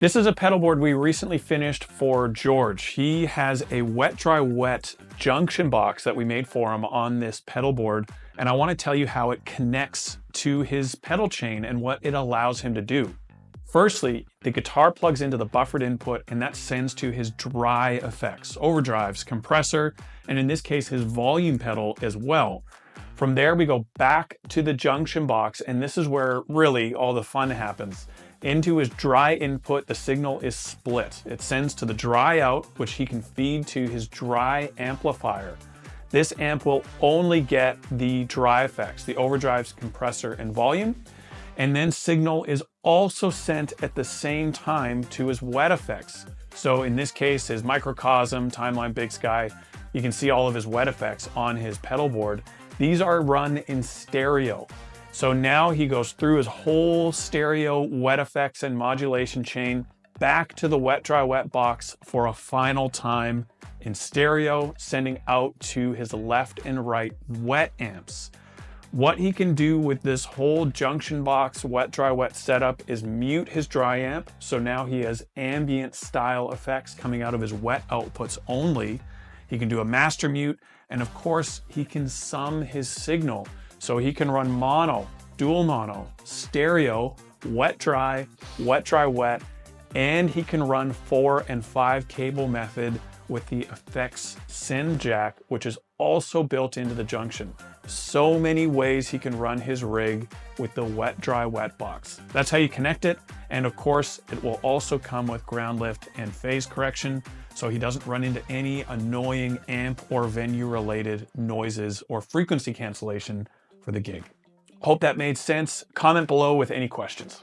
This is a pedal board we recently finished for George. He has a wet, dry, wet junction box that we made for him on this pedal board. And I want to tell you how it connects to his pedal chain and what it allows him to do. Firstly, the guitar plugs into the buffered input and that sends to his dry effects, overdrives, compressor, and in this case, his volume pedal as well. From there, we go back to the junction box, and this is where really all the fun happens. Into his dry input, the signal is split. It sends to the dry out, which he can feed to his dry amplifier. This amp will only get the dry effects, the overdrives, compressor, and volume. And then signal is also sent at the same time to his wet effects. So in this case, his microcosm, timeline, big sky, you can see all of his wet effects on his pedal board. These are run in stereo. So now he goes through his whole stereo wet effects and modulation chain back to the wet, dry, wet box for a final time in stereo, sending out to his left and right wet amps. What he can do with this whole junction box wet, dry, wet setup is mute his dry amp. So now he has ambient style effects coming out of his wet outputs only. He can do a master mute, and of course he can sum his signal. So he can run mono, dual mono, stereo, wet, dry, wet, and he can run 4 and 5 cable method with the effects send jack, which is also built into the junction. So many ways he can run his rig with the wet, dry, wet box. That's how you connect it. And of course, it will also come with ground lift and phase correction, so he doesn't run into any annoying amp or venue related noises or frequency cancellation for the gig. Hope that made sense. Comment below with any questions.